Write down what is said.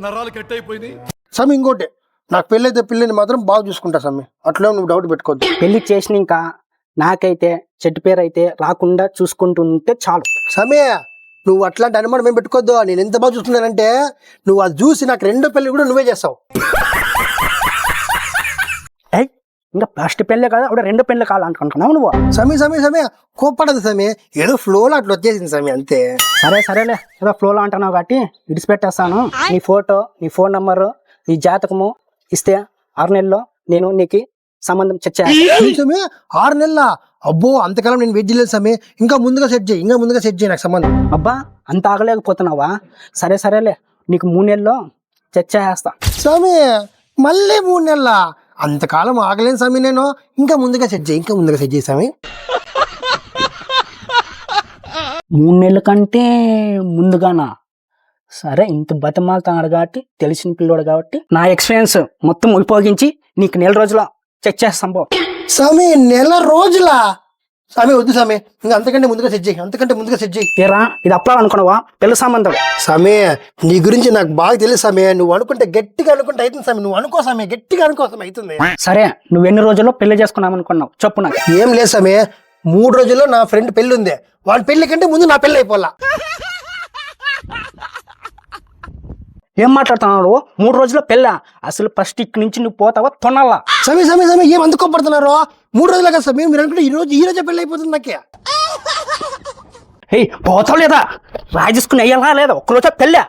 నరాలు కట్ అయిపోయినాయి. సమ్మె ఇంకోటి, నాకు పెళ్ళి అయితే పిల్లిని మాత్రం బాగా చూసుకుంటా సమ్మె, అట్లా నువ్వు డౌట్ పెట్టుకోవద్దు. పెళ్లి చేసిన ఇంకా నాకైతే చెట్టు పేరు అయితే రాకుండా చూసుకుంటుంటే చాలు. సమ్మె నువ్వు అట్లాంటి అనుమానం ఏం పెట్టుకోవద్దు. నేను ఎంత బాగా చూస్తున్నానంటే నువ్వు అది చూసి నాకు రెండో పెళ్లి కూడా నువ్వే చేస్తావు. ఇంకా ఫస్ట్ పెళ్ళే కదా అప్పుడు రెండు పెళ్ళి కావాలనుకుంటున్నావు నువ్వు. సమయ కోప్పడదు సమయ, ఏదో ఫ్లోలో అట్లా వచ్చేసింది సమయ అంతే. సరేలే ఏదో ఫ్లోలో అంటున్నావు కాబట్టి విడిచిపెట్టేస్తాను. నీ ఫోటో, నీ ఫోన్ నంబరు, నీ జాతకము ఇస్తే 6 నెలల్లో నేను నీకు సంబంధం సమయ 6 నెలల? అబ్బో అంతకాలం నేను వెయిట్ చేయలేదు సమయ, ఇంకా ముందుగా సెట్ చేయి నాకు సంబంధం. అబ్బా అంత ఆగలేకపోతున్నావా? సరేలే నీకు 3 నెలల్లో చేస్తా. సమయ మళ్ళీ 3 నెలల? అంతకాలం ఆగలేను సమయ నేను, ఇంకా ముందుగా సెట్ చేయి సమయ. 3 నెలల కంటే ముందుగానా? సరే ఇంత బతమాలుతున్నాడు కాబట్టి, తెలిసిన పిల్లోడు కాబట్టి నా ఎక్స్పీరియన్స్ మొత్తం ఉపయోగించి నీకు 1 నెల రోజుల్లో చెక్ చేస్తాం బో. సమయ 1 నెల రోజుల? సమయ వద్దు సమయ, ఇంకా అంతకంటే ముందుగా సెట్ చేయి. ఏరా ఇది అప్లా అనుకున్నావా? పెళ్లి సంబంధం. సమయ నీ గురించి నాకు బాగా తెలుసు సమయ, నువ్వు అనుకుంటే గట్టిగా అనుకుంటే అవుతుంది సమయ, నువ్వు అనుకో సమయ, గట్టిగా అనుకో సమయ అవుతుంది. సరే నువ్వు ఎన్ని రోజుల్లో పెళ్లి చేసుకున్నావు అనుకున్నావు చెప్పు నాకు. ఏం లేదు సమయ, 3 రోజుల్లో నా ఫ్రెండ్ పెళ్లి ఉంది, వాడి పెళ్లి కంటే ముందు నా పెళ్లి అయిపోలా. ఏం మాట్లాడుతున్నావు? 3 రోజుల్లో పెళ్ళా? అసలు ఫస్ట్ ఇక్కడి నుంచి నువ్వు పోతావా తొనాలా? సమయ ఏం అందుకోపడుతున్నారు? 3 రోజులే కదా సమయం, మీరు అనుకుంటే ఈ రోజే పెళ్లి అయిపోతుంది నాకే. పోతావు లేదా? రాజేసుకుని అయ్యాలా లేదా? ఒక్కరోజు పెళ్ళా?